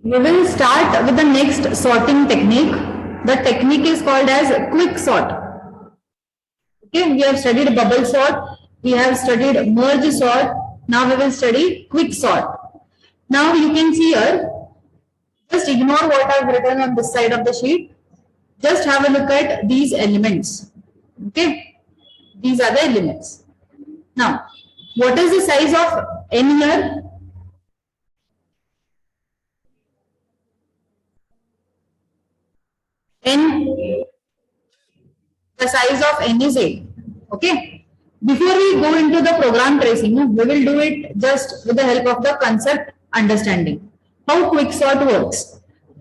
We will start with the next sorting technique. The technique is called as quick sort. Okay, we have studied bubble sort, we have studied merge sort, now we will study quick sort. Now you can see here, just ignore what I've written on this side of the sheet. Just have a look at these elements. Okay, these are the elements. Now, what is the size of n here? N, the size of n is 8. Okay. Before we go into the program tracing, we will do it just with the help of the concept understanding. How quick sort works.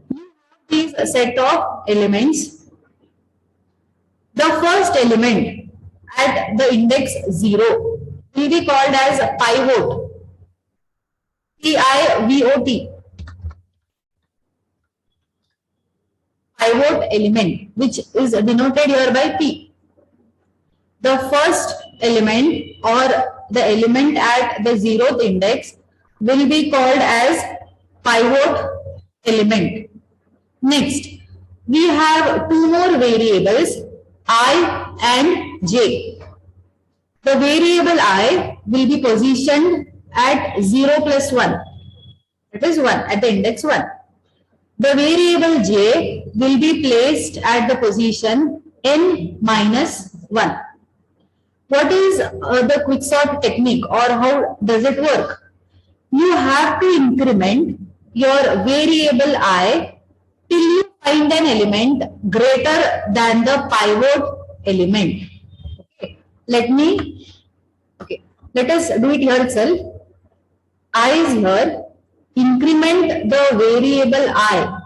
You have these set of elements. The first element at the index 0 will be called as pivot. P-I-V-O-T. Pivot element, which is denoted here by P. The first element or the element at the 0th index will be called as pivot element. Next, we have two more variables, I and j. The variable I will be positioned at 0 plus 1. That is 1 at the index 1. The variable j will be placed at the position n minus 1. What is the quicksort technique or how does it work? You have to increment your variable I till you find an element greater than the pivot element. Okay. Let us do it here itself. I is here. Increment the variable I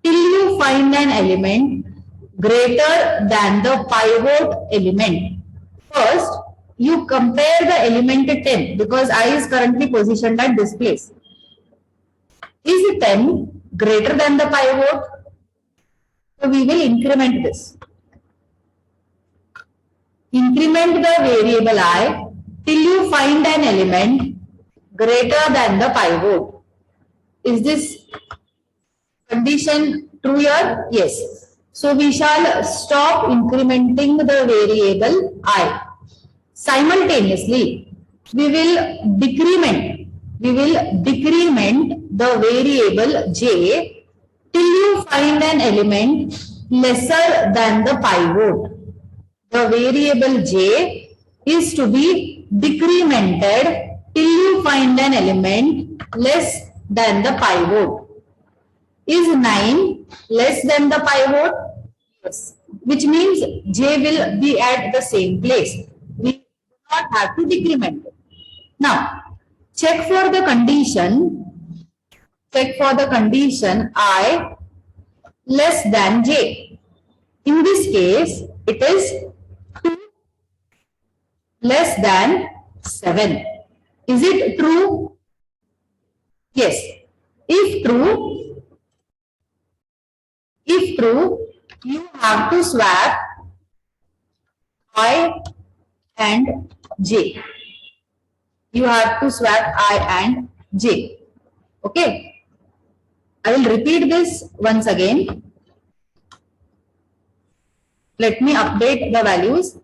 till you find an element greater than the pivot element. First, you compare the element 10 because I is currently positioned at this place. Is 10 greater than the pivot? So we will increment this. Increment the variable I till you find an element greater than the pivot. Is this condition true here? Yes. So we shall stop incrementing the variable I. Simultaneously, we will decrement the variable j till you find an element lesser than the pivot. The variable j is to be decremented till you find an element less than the pivot. Is 9 less than the pivot? Yes. Which means j will be at the same place. We do not have to decrement it. Now, check for the condition I less than j. In this case, it is 2 less than 7. Is it true? Yes. If true, you have to swap I and j. You have to swap I and j. Okay. I will repeat this once again. Let me update the values.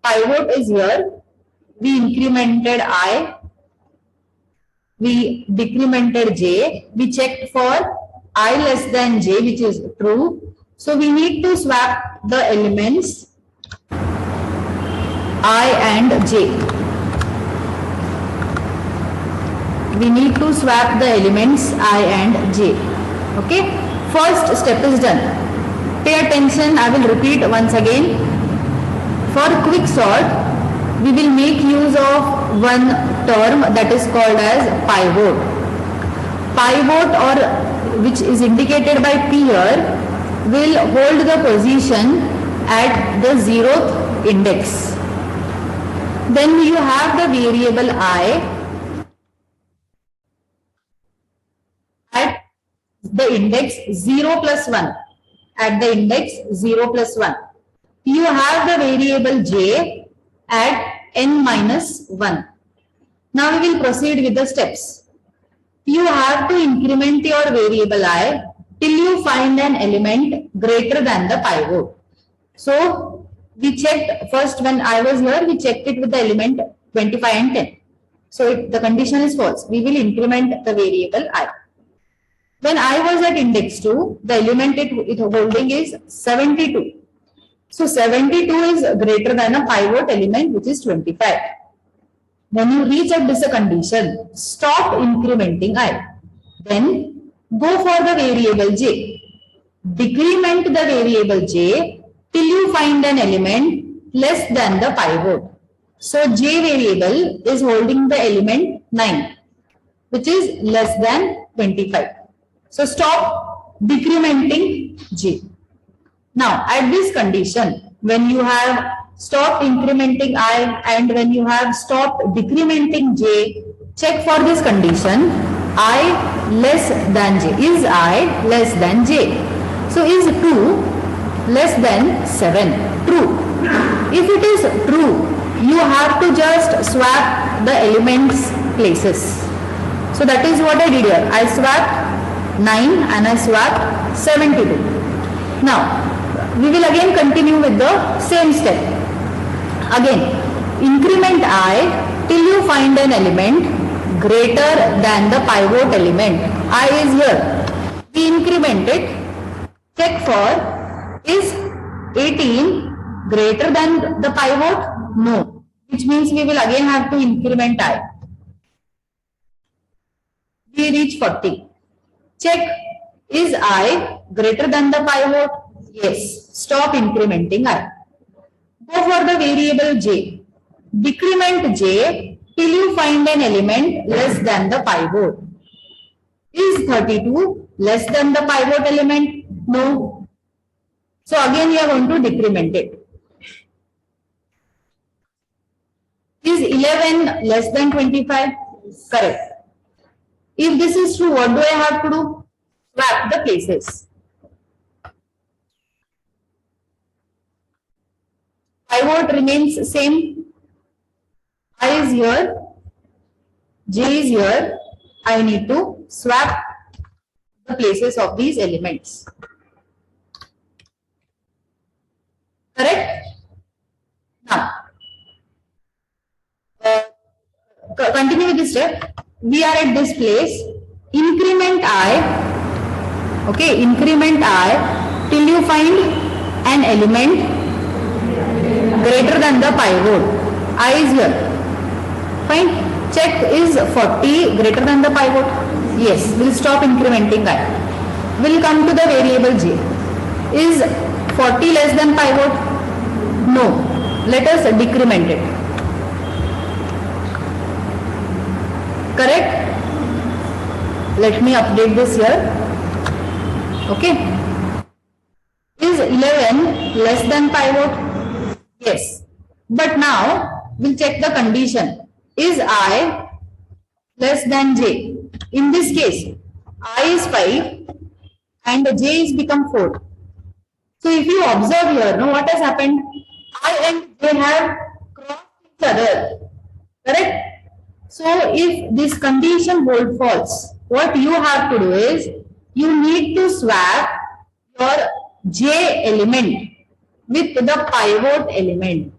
Pivot is here. We incremented I. We decremented j. We checked for I less than j, which is true. So we need to swap the elements I and j. We need to swap the elements I and j. Okay. First step is done. Pay attention. I will repeat once again. For quick sort, we will make use of one term that is called as pivot. Pivot, or which is indicated by P here, will hold the position at the 0th index. Then you have the variable I at the index 0 plus 1. At the index 0 plus 1. You have the variable j at n minus 1. Now we will proceed with the steps. You have to increment your variable I till you find an element greater than the pivot. So we checked first when I was here, we checked it with the element 25 and 10. So the condition is false. We will increment the variable I. When I was at index 2, the element it holding is 72. So 72 is greater than a pivot element which is 25. When you reach at this condition, stop incrementing I. Then go for the variable j. Decrement the variable j till you find an element less than the pivot. So j variable is holding the element 9, which is less than 25. So stop decrementing j. Now at this condition, when you have stopped incrementing I and when you have stopped decrementing j, check for this condition I less than j. Is I less than j? So is 2 less than 7? True. If it is true, you have to just swap the elements places. So that is what I did here. I swapped 9 and I swapped 72. Now we will again continue with the same step. Again, increment I till you find an element greater than the pivot element. I is here. We increment it. Check for, is 18 greater than the pivot? No. Which means we will again have to increment I. We reach 40. Check, is I greater than the pivot? Yes. Stop incrementing I. Go for the variable j. Decrement j till you find an element less than the pivot. Is 32 less than the pivot element? No. So again you are going to decrement it. Is 11 less than 25? Correct. If this is true, what do I have to do? Swap the places. Pivot remains same. I is here, j is here. I need to swap the places of these elements. Correct? Now, continue with this step. We are at this place. Increment I. Okay, increment I till you find an element greater than the pivot. I is here. Fine. Check, is 40 greater than the pivot? Yes. We'll stop incrementing I. We'll come to the variable j. Is 40 less than pivot? No. Let us decrement it. Correct? Let me update this here. Okay. Is 11 less than pivot? Yes. But now we'll check the condition. Is I less than j? In this case, I is 5 and j is become 4. So if you observe here, now what has happened? I and j have crossed each other. Correct? So if this condition hold false, what you have to do is you need to swap your j element with the pivot element.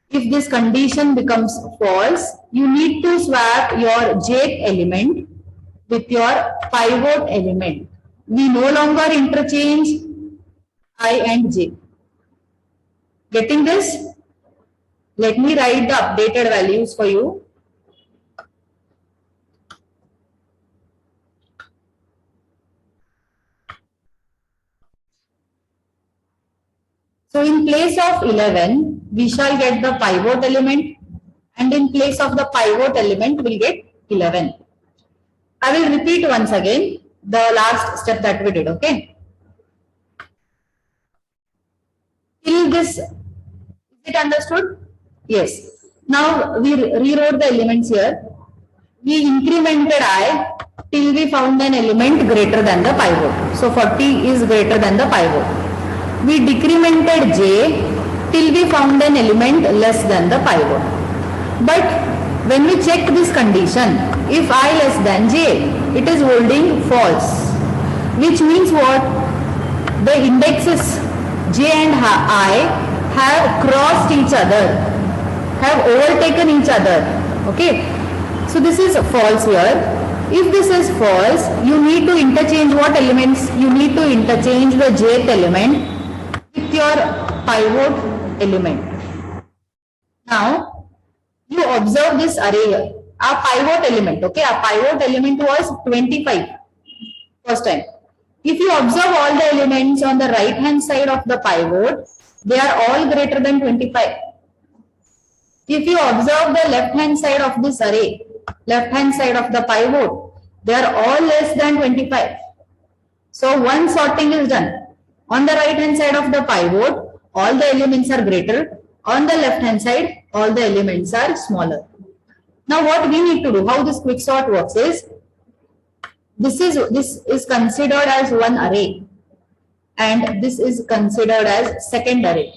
If this condition becomes false, you need to swap your jth element with your pivot element. We no longer interchange I and j. Getting this? Let me write the updated values for you. So in place of 11, we shall get the pivot element, and in place of the pivot element, we'll get 11. I will repeat once again the last step that we did, okay? Till this, is it understood? Yes. Now we rewrote the elements here. We incremented I till we found an element greater than the pivot. So 40 is greater than the pivot. We decremented j till we found an element less than the pivot. But When we check this condition, if I less than j, it is holding false, which means what? The indexes j and I have crossed each other, have overtaken each other. Okay, so this is false here. If this is false, you need to interchange what elements? You need to interchange the jth element with your pivot element. Now, you observe this array here. Our pivot element, okay, our pivot element was 25 first time. If you observe all the elements on the right hand side of the pivot, they are all greater than 25. If you observe the left hand side of this array, left hand side of the pivot, they are all less than 25. So one sorting is done. On the right hand side of the pivot, all the elements are greater. On the left hand side, all the elements are smaller. Now what we need to do, how this quicksort works is, this is considered as one array and this is considered as second array.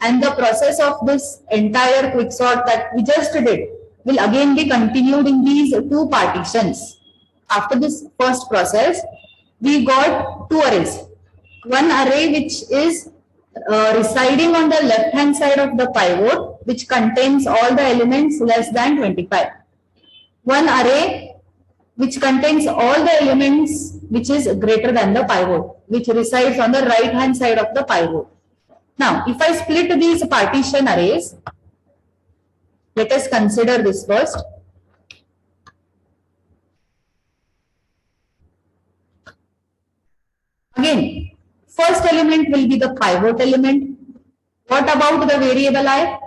And the process of this entire quicksort that we just did will again be continued in these two partitions. After this first process, we got two arrays. One array which is residing on the left hand side of the pivot, which contains all the elements less than 25. One array which contains all the elements which is greater than the pivot, which resides on the right hand side of the pivot. Now, if I split these partition arrays, let us consider this first. Again, first element will be the pivot element. What about the variable I?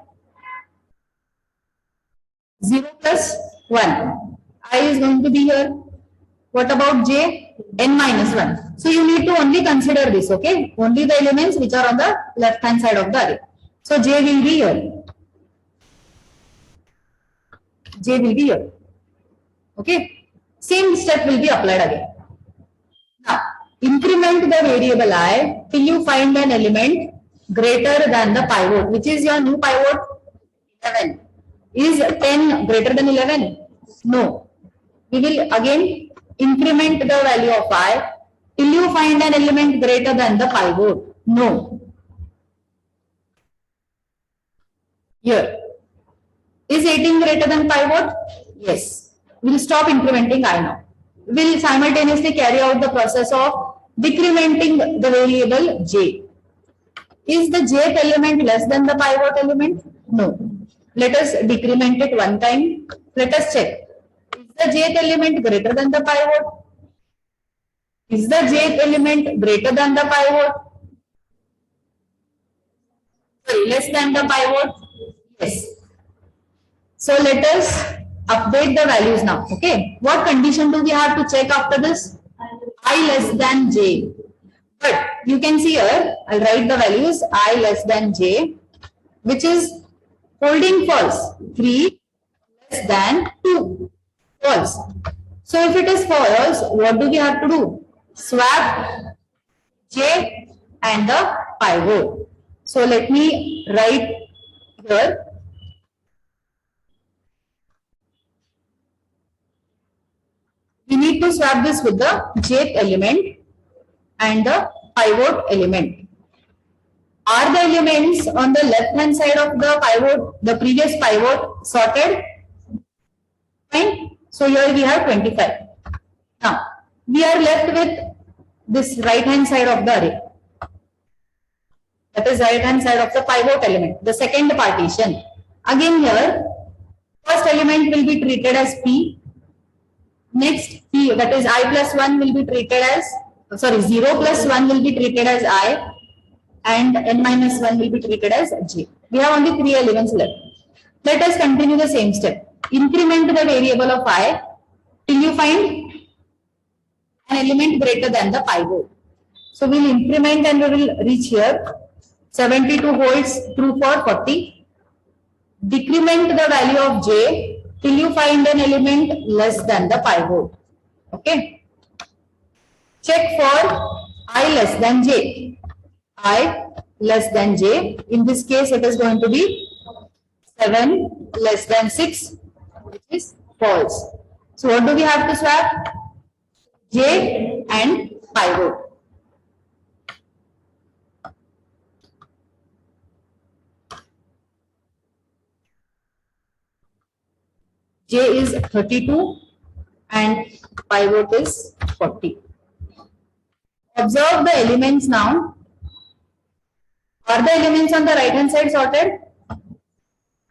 0 plus 1. I is going to be here. What about j? N minus 1. So you need to only consider this, okay? Only the elements which are on the left hand side of the array. So j will be here. J will be here. Okay? Same step will be applied again. Now, increment the variable I till you find an element greater than the pivot. Which is your new pivot? 11. Is 10 greater than 11? No. We will again increment the value of I till you find an element greater than the pivot. No. Here. Is 18 greater than pivot? Yes. We will stop incrementing I now. We will simultaneously carry out the process of decrementing the variable j. Is the jth element less than the pivot element? No. Let us decrement it one time. Let us check. Is the jth element greater than the pivot? Is the jth element greater than the pivot? Sorry, less than the pivot? Yes. So let us update the values now. Okay. What condition do we have to check after this? I less than j. But you can see here, I'll write the values I less than j, which is holding false. 3 less than 2. False. So if it is false, what do we have to do? Swap j and the pivot. So let me write here. We need to swap this with the jth element and the pivot element. Are the elements on the left hand side of the pivot, the previous pivot, sorted? Fine. So here we have 25. Now, we are left with this right hand side of the array. That is right hand side of the pivot element, the second partition. Again here, first element will be treated as P. Next, P, that is I plus 1 will be treated as, 0 plus 1 will be treated as I, and N minus 1 will be treated as J. We have only 3 elements left. Let us continue the same step. Increment the variable of I till you find an element greater than the pivot. So we will increment and we will reach here. 72 holds true for 40. Decrement the value of J till you find an element less than the pivot. Okay. Check for I less than J. I less than J. In this case, it is going to be 7 less than 6, is false. So what do we have to swap? J and pivot. J is 32 and pivot is 40. Observe the elements now. Are the elements on the right hand side sorted?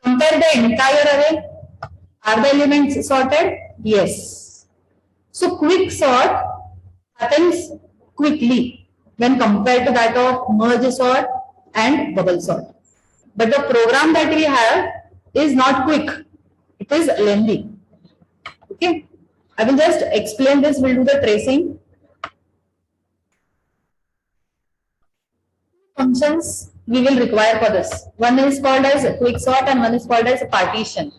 Compare the entire array. Are the elements sorted? Yes. So quick sort happens quickly when compared to that of merge sort and bubble sort. But the program that we have is not quick. It is lengthy. Okay. I will just explain this. We'll do the tracing. Functions we will require for this. One is called as quick sort and one is called as partition.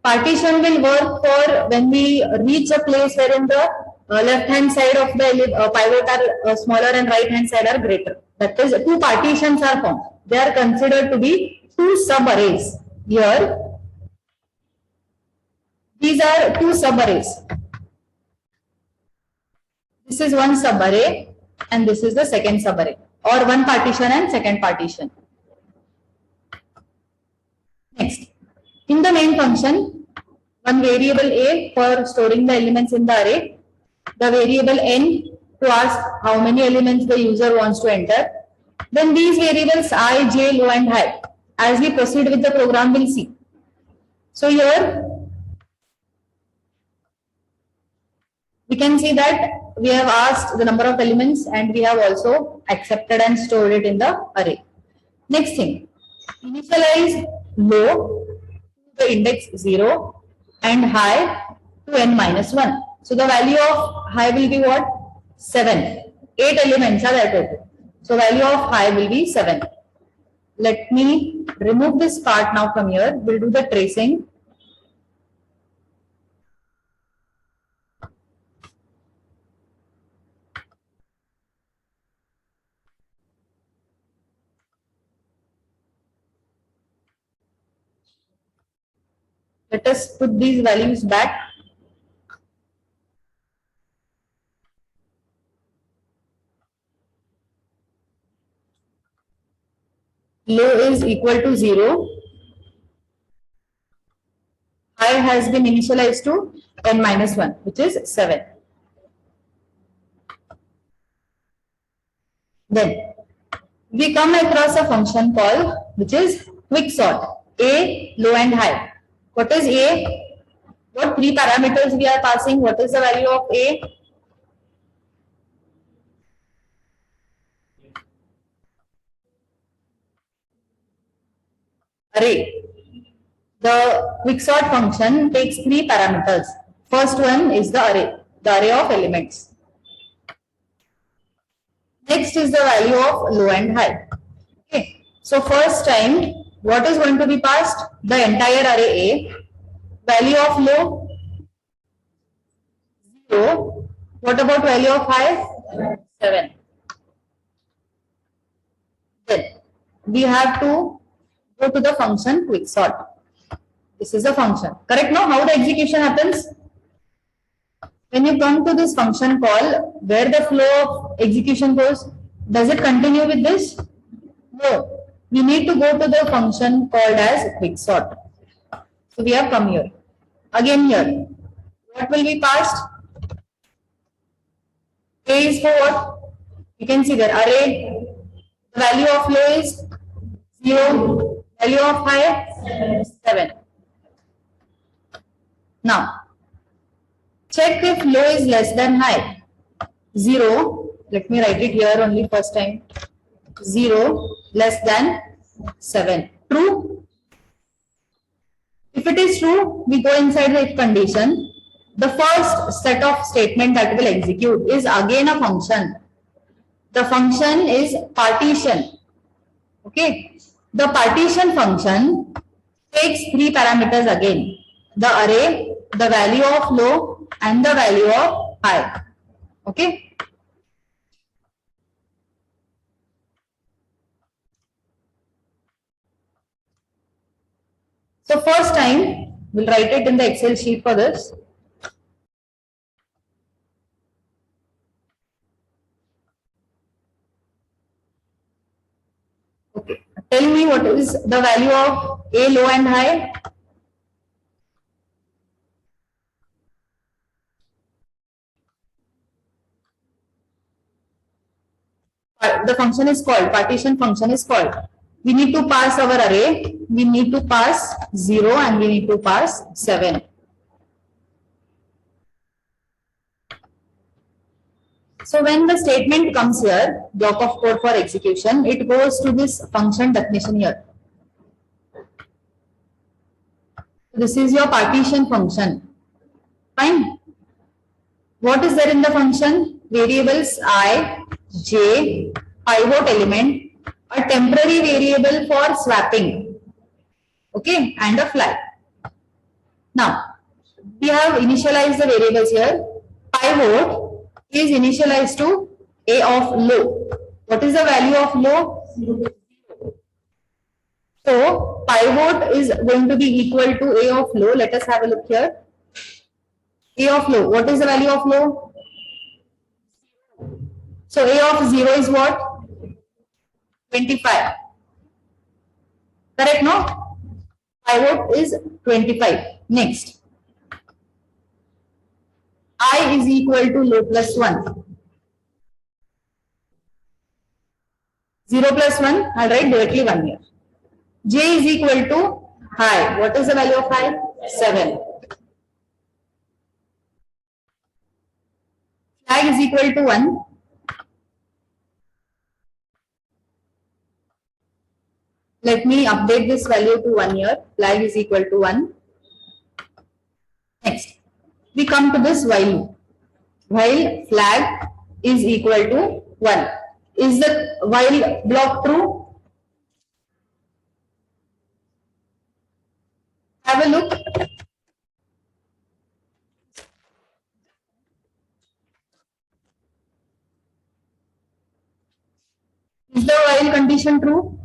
Partition will work for when we reach a place wherein the left hand side of the pivot are smaller and right hand side are greater. That is, two partitions are formed. They are considered to be two sub-arrays. Here, these are two sub-arrays. This is one sub-array and this is the second sub-array, or one partition and second partition. Next, in the main function, one variable A for storing the elements in the array, the variable N to ask how many elements the user wants to enter. Then these variables I, J, low and high. As we proceed with the program, we'll see. So here, we can see that we have asked the number of elements and we have also accepted and stored it in the array. Next thing, initialize low to the index 0 and high to n minus 1. So the value of high will be what? 7. 8 elements are there total. So value of high will be 7. Let me remove this part now from here. We'll do the tracing. Let us put these values back. Low is equal to 0. High has been initialized to n minus 1, which is 7. Then we come across a function call which is quick sort. A, low and high. What is A? What three parameters we are passing? What is the value of A? Array. The quicksort function takes three parameters. First one is the array of elements. Next is the value of low and high. Okay. So first time, what is going to be passed? The entire array A. Value of low, 0. What about value of high? 7. Then we have to go to the function quicksort. This is the function. Correct now? How the execution happens? When you come to this function call, where the flow of execution goes, does it continue with this? No. We need to go to the function called as quicksort. So we have come here. Again here. What will be passed? A is for what? You can see there array. The value of low is 0. Value of high 7. Now, check if low is less than high. 0. Let me write it here only first time. 0 less than 7. True? If it is true, we go inside the if condition. The first set of statement that will execute is again a function. The function is partition. Okay. The partition function takes three parameters again. The array, the value of low and the value of high. Okay. So first time We'll write it in the Excel sheet for this. Okay. Tell me what is the value of A, low and high? The function is called, partition function is called. We need to pass our array. We need to pass 0 and we need to pass 7. So when the statement comes here, block of code for execution, it goes to this function definition here. This is your partition function. Fine. What is there in the function? Variables I, j, pivot element, a temporary variable for swapping, okay, and a flag. Now, we have initialized the variables here. Pivot is initialized to A of low. What is the value of low? 0. So, pivot is going to be equal to A of low. Let us have a look here. A of low. What is the value of low? So, A of 0 is what? 25. Correct, no? Pivot is 25. Next. I is equal to low plus 1. 0 plus 1, I'll write directly 1 here. J is equal to high. What is the value of high? 7. Flag is equal to 1. Let me update this value to 1 here. Flag is equal to 1. Next, we come to this while loop. While flag is equal to 1. Is the while block true? Have a look. Is the while condition true?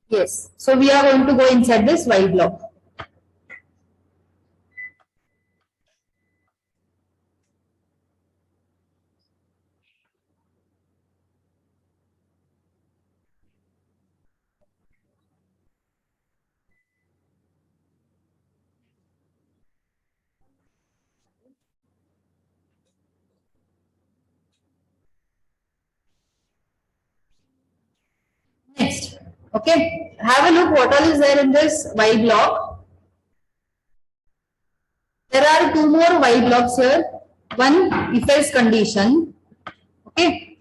Yes. So we are going to go inside this while block. Next, okay, have a look what all is there in this while block. There are 2 more while blocks here. One if else condition, okay,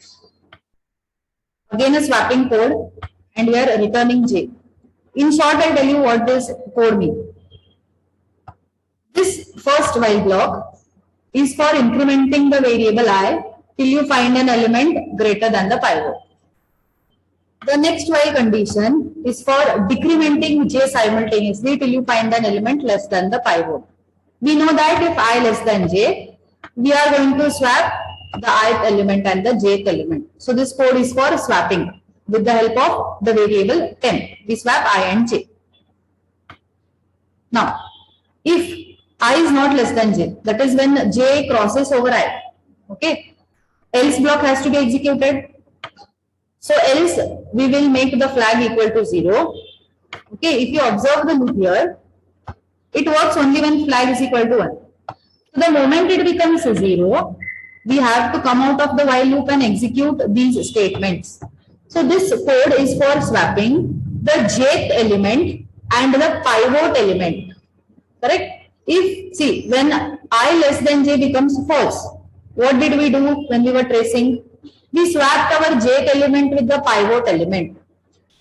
again a swapping code, and we are returning j. In short, I'll tell you what this code means. This first while block is for incrementing the variable I till you find an element greater than the pivot. The next while condition is for decrementing j simultaneously till you find an element less than the pivot. We know that if I less than j, we are going to swap the ith element and the jth element. So this code is for swapping with the help of the variable temp. We swap I and j. Now, if I is not less than j, that is when j crosses over I, okay, else block has to be executed. So else we will make the flag equal to 0. Okay, if you observe the loop here, it works only when flag is equal to 1. So the moment it becomes 0, we have to come out of the while loop and execute these statements. So this code is for swapping the jth element and the pivot element. Correct? If, see, when I less than j becomes false, what did we do when we were tracing? We swapped our jth element with the pivot element.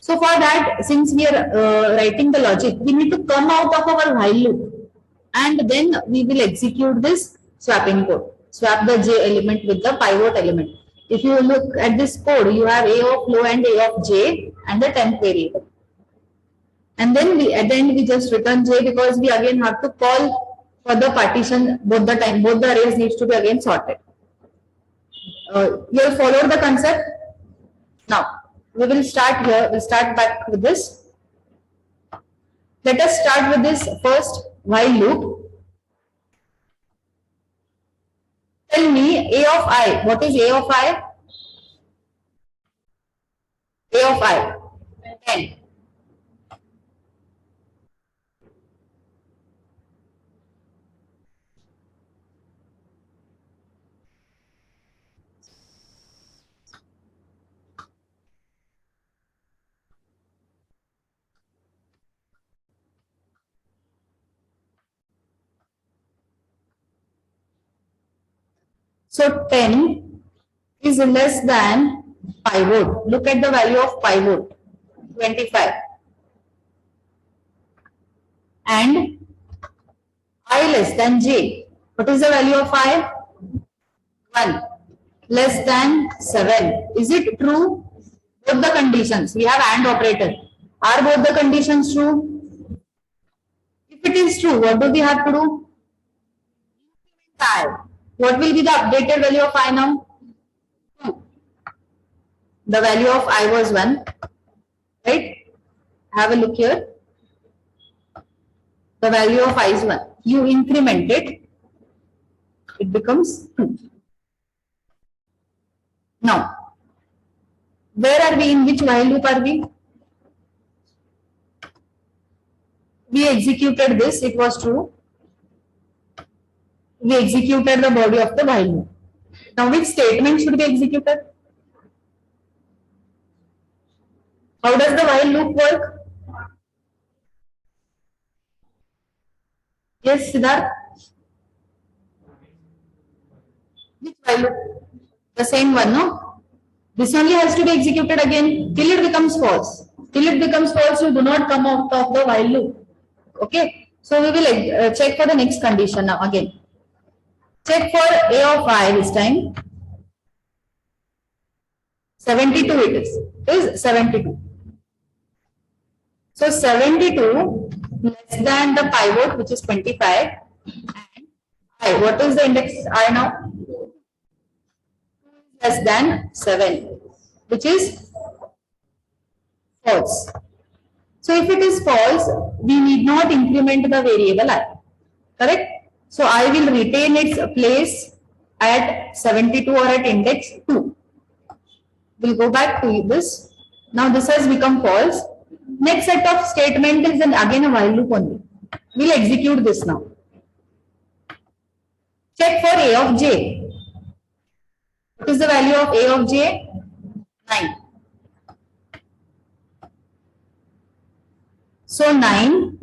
So for that, since we are writing the logic, we need to come out of our while loop and then we will execute this swapping code. Swap the j element with the pivot element. If you look at this code, you have a of low and a of j and the temp variable. And then we, at the end we just return j because we again have to call for the partition both the time, both the arrays needs to be again sorted. You have followed the concept. Now we will start here. We'll start back with this. Let us start with this first while loop. Tell me A of I. What is A of I? A of I. 10. So 10 is less than pivot. Look at the value of pivot, 25. And I less than j. What is the value of I? 1. Less than 7. Is it true? Both the conditions. We have AND operator. Are both the conditions true? If it is true, what do we have to do? I. What will be the updated value of I now? 2. The value of I was 1. Right? Have a look here. The value of I is 1. You increment it. It becomes 2. Now, where are we? In which while loop are we? We executed this. It was true. We executed the body of the while loop. Now, which statement should be executed? How does the while loop work? Yes, Siddharth? Which while loop? The same one, no? This only has to be executed again till it becomes false. Till it becomes false, you do not come out of the while loop. Okay? So, we will check for the next condition now again. Check for A of I this time. 72 it is. It is 72. So 72 less than the pivot, which is 25. And I. What is the index I now? Less than 7, which is false. So if it is false, we need not increment the variable I. Correct? So I will retain its place at 72 or at index 2. We'll go back to this. Now this has become false. Next set of statement is again a while loop only. We'll execute this now. Check for A of j. What is the value of A of j? 9. So 9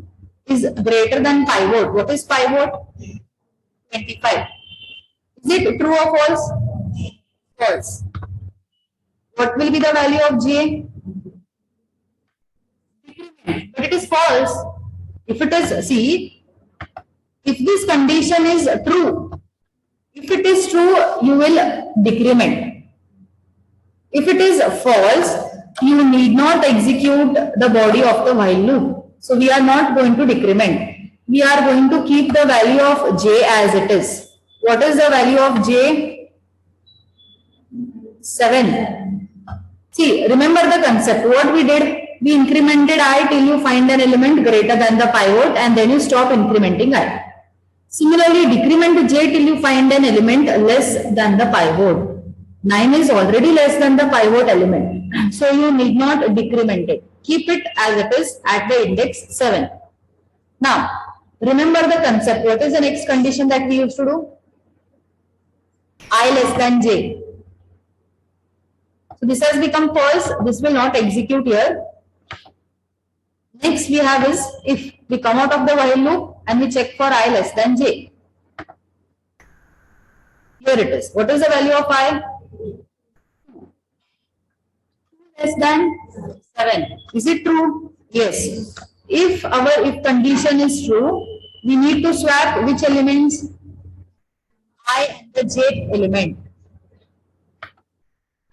is greater than pivot. What is pivot? 25. Is it true or false? False. What will be the value of j? But it is false. If it is, see, if this condition is true, if it is true, you will decrement. If it is false, you need not execute the body of the while loop. So we are not going to decrement. We are going to keep the value of j as it is. What is the value of j? 7. See, remember the concept. What we did? We incremented I till you find an element greater than the pivot and then you stop incrementing I. Similarly, decrement j till you find an element less than the pivot. 9 is already less than the pivot element. So you need not decrement it. Keep it as it is at the index 7. Now, remember the concept. What is the next condition that we used to do? I less than j. So this has become false. This will not execute here. Next we have is if we come out of the while loop and we check for I less than j. Here it is. What is the value of I? Less than 7. Is it true? Yes. If condition is true, we need to swap which elements? I and the j element.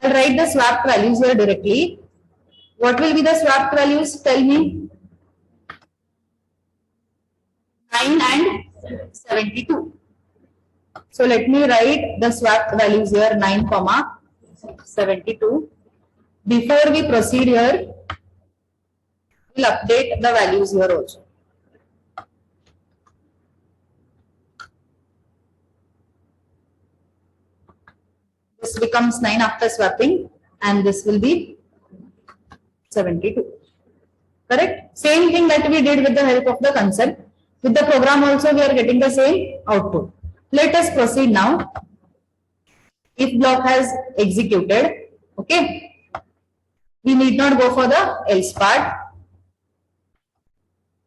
I'll write the swapped values here directly. What will be the swapped values? Tell me. 9 and 72. So let me write the swapped values here 9, 72. Before we proceed here, we'll update the values here also. this becomes 9 after swapping, and this will be 72. Correct? Same thing that we did with the help of the concept. With the program also we are getting the same output. Let us proceed now. If block has executed, okay, we need not go for the else part.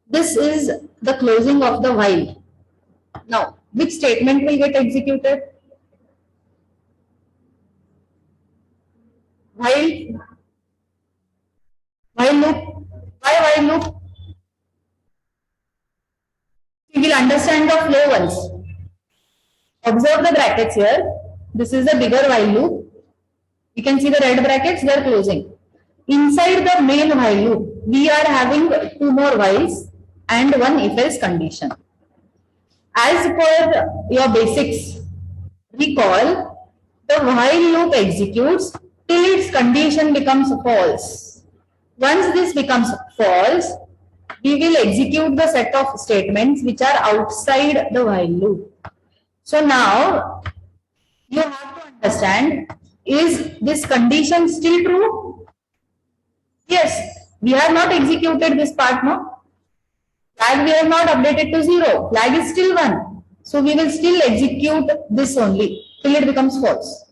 This is the closing of the while. Now, which statement will get executed? While loop. Why while loop? We will understand the flow once. Observe the brackets here. This is the bigger while loop. You can see the red brackets, they are closing. Inside the main while loop, we are having 2 more whiles and 1 if else condition. As per your basics, recall the while loop executes till its condition becomes false. Once this becomes false, we will execute the set of statements which are outside the while loop. So now you have to understand, is this condition still true? Yes, we have not executed this part, no? Flag we have not updated to 0. Flag is still 1. So we will still execute this only till it becomes false.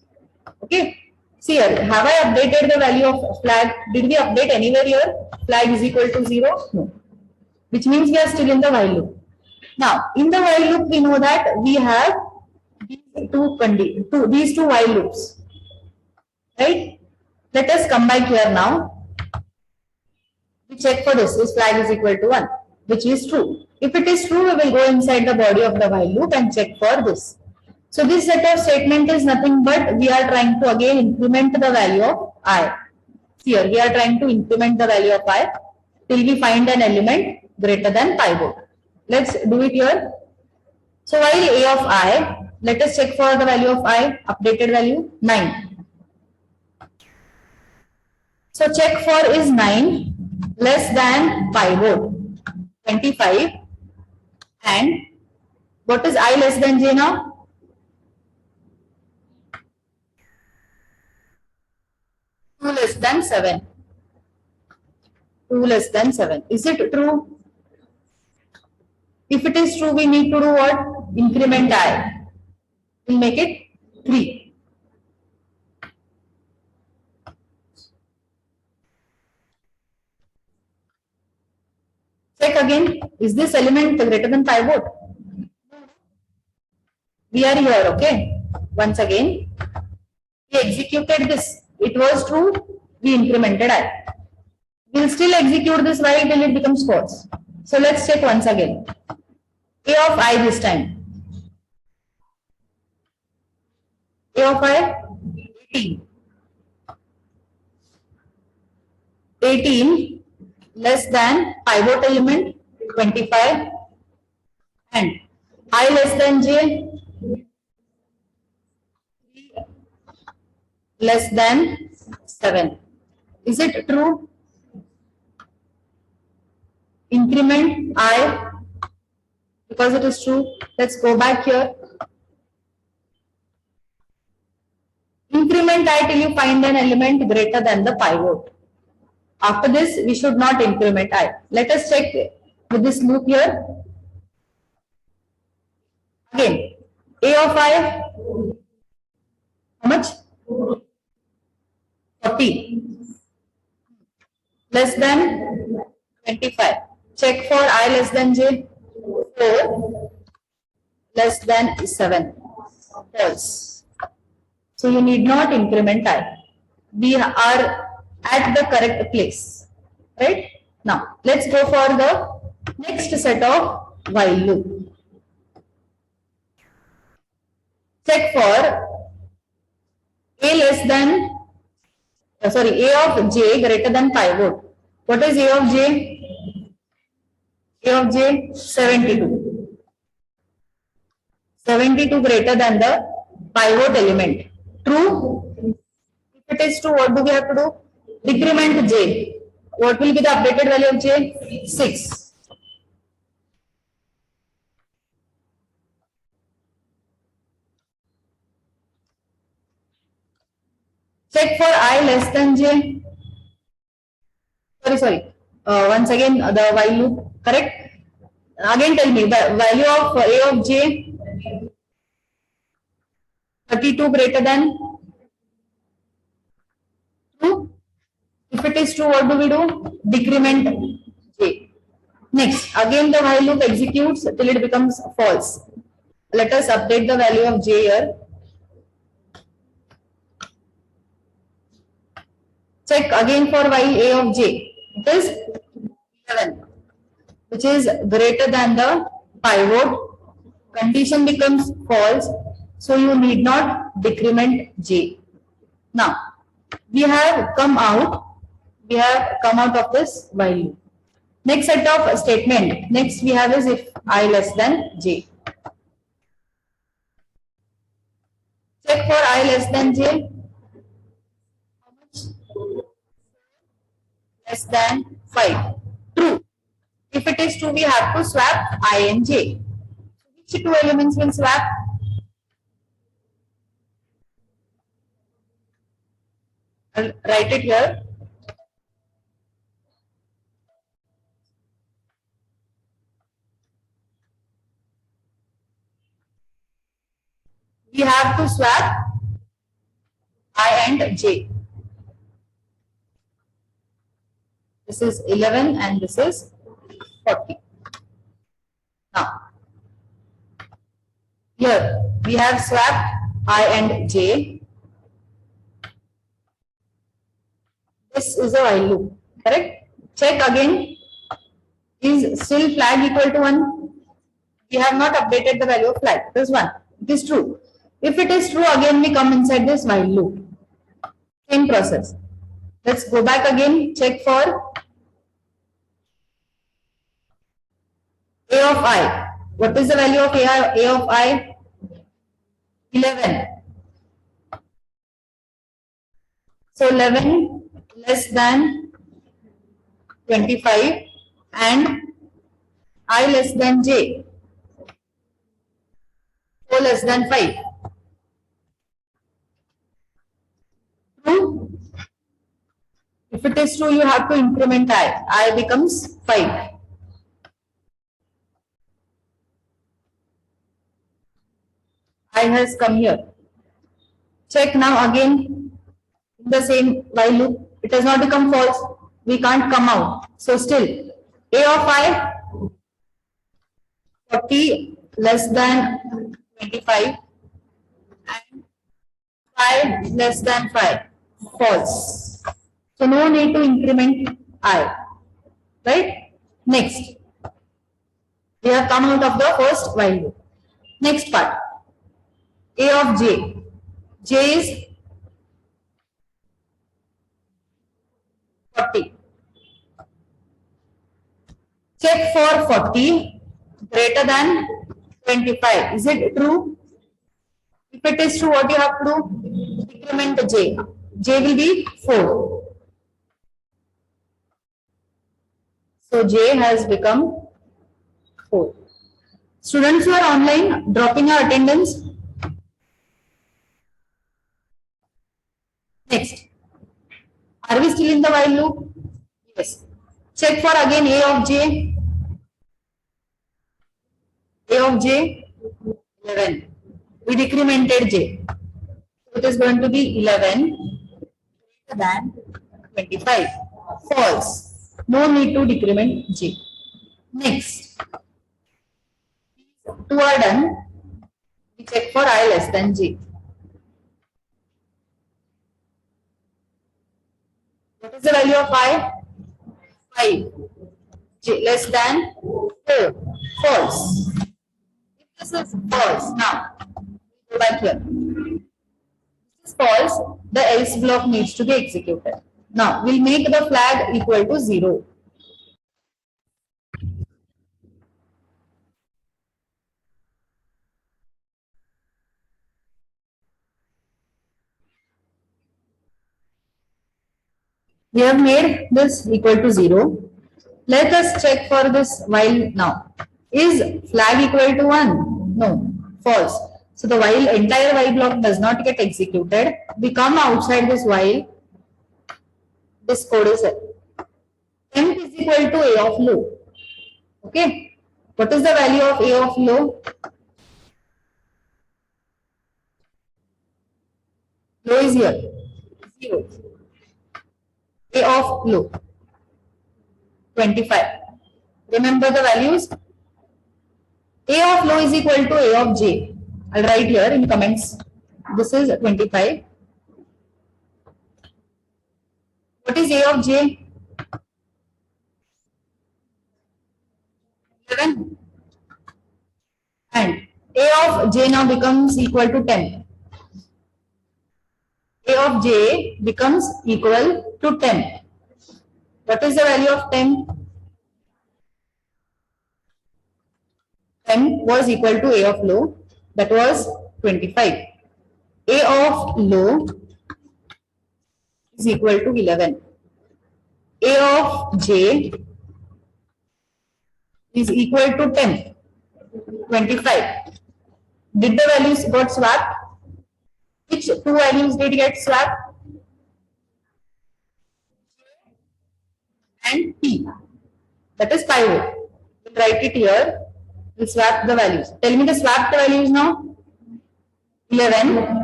Okay. See here, have I updated the value of flag? Did we update anywhere here? Flag is equal to 0? No. Which means we are still in the while loop. Now, in the while loop, we know that we have these two while loops. Right? Let us come back here now. We check for this. Is flag is equal to 1, which is true. If it is true, we will go inside the body of the while loop and check for this. So this set of statement is nothing but we are trying to again increment the value of I. Here we are trying to increment the value of I till we find an element greater than pivot. Let's do it here. So while A of I, let us check for the value of I, updated value 9. So check for is 9 less than pivot 25, and what is I less than J now? 2 less than 7. 2 less than 7. Is it true? If it is true, we need to do what? Increment I. We'll make it 3. Check again. Is this element greater than pivot? We are here, okay? Once again, we executed this. It was true. We incremented I. We'll still execute this while till it becomes false. So let's check once again. A of I this time. A of I 18. 18 less than pivot element 25, and I less than J less than 7. Is it true? Increment I, because it is true. Let's go back here. Increment I till you find an element greater than the pivot. After this, we should not increment I. Let us check with this loop here. Again, A of I, how much? 40. Less than 25. Check for I less than J. 4 less than 7. False. So you need not increment I. We are at the correct place. Right? Now, let's go for the next set of while loop. Check for A less than, A of J greater than pivot. What is A of J? A of J 72. 72 greater than the pivot element. True? If it is true, what do we have to do? Decrement J. What will be the updated value of J? 6. Check for I less than j. Sorry. Once again, the while loop, correct? Again, tell me the value of a of j 32 greater than true. If it is true, what do we do? Decrement j. Next, again the while loop executes till it becomes false. Let us update the value of j here. Check again for while a of j. It is 11, which is greater than the pivot. Condition becomes false, so you need not decrement j. Now, we have come out of this while loop. Next set of statement. Next we have is if I less than j. Check for I less than j. How much? Less than 5. True. If it is true, we have to swap I and j. So which two elements will swap? I'll write it here. We have to swap I and j. This is 11 and this is 40. Now, here we have swapped I and j. This is a while loop, correct? Check again. Is still flag equal to 1? We have not updated the value of flag. This 1. It is true. If it is true, again we come inside this while loop. Same process. Let's go back again. Check for a of I. What is the value of a of I? 11. So 11 less than 25 and I less than j. 4 less than 5. True. If it is true, you have to increment I. I becomes 5. I has come here. Check now again in the same while loop. It has not become false. We can't come out. So still a of I 40 less than 25 and 5 less than 5. False. So no need to increment I. Right? Next. We have come out of the first while loop. Next part. A of j. J is 40. Check for 40 greater than 25. Is it true? If it is true, what you have to do? Decrement j. J will be 4. So j has become 4. Students who are online, dropping your attendance. Next. Are we still in the while loop? Yes. Check for again a of j. A of j 11. We decremented j. So it is going to be 11 greater than 25. False. No need to decrement j. Next. 2 are done. We check for I less than j. What is the value of I? 5. J less than 4. False. If this is false, now go back here. If this is false, the else block needs to be executed. Now we'll make the flag equal to 0. We have made this equal to 0. Let us check for this while now. Is flag equal to 1? No. False. So the while entire while block does not get executed, we come outside this while. This code is temp is equal to A of low. Okay. What is the value of A of low? Low is here. 0. A of low. 25. Remember the values? A of low is equal to A of j. I'll write here in comments. This is 25. What is A of j? 11. And A of j now becomes equal to 10. A of j becomes equal to 10. What is the value of 10? 10 was equal to A of low, that was 25. A of low is equal to 11. A of j is equal to 10, 25. Did the values got swapped? Which two values did get swapped? And P. That is pivot. We'll write it here. We'll swap the values. Tell me the swapped values now. 11,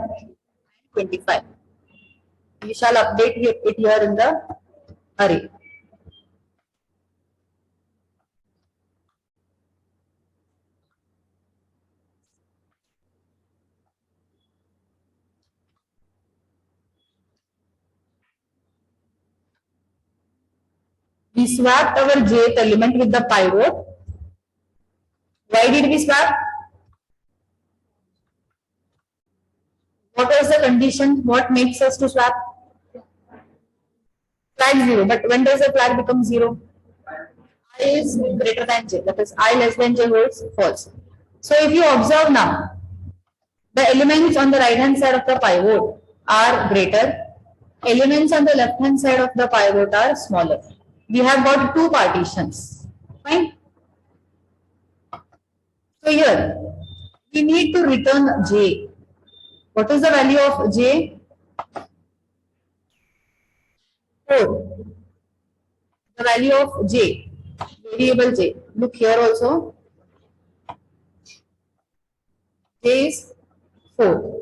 25. We shall update it here in the array. We swapped our jth element with the pivot. Why did we swap? What was the condition? What makes us to swap? Flag 0. But when does the flag become 0? I is greater than j. That is I less than j holds false. So if you observe now, the elements on the right hand side of the pivot are greater. Elements on the left hand side of the pivot are smaller. We have got two partitions. Fine. So here we need to return j. What is the value of j? 4. The value of j, variable j. Look here also. J is 4.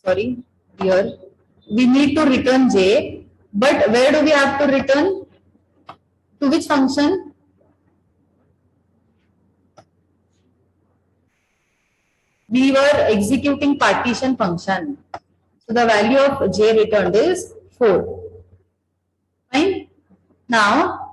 Sorry, here we need to return j, but where do we have to return? To which function? We were executing partition function. So the value of j returned is 4. Fine. Now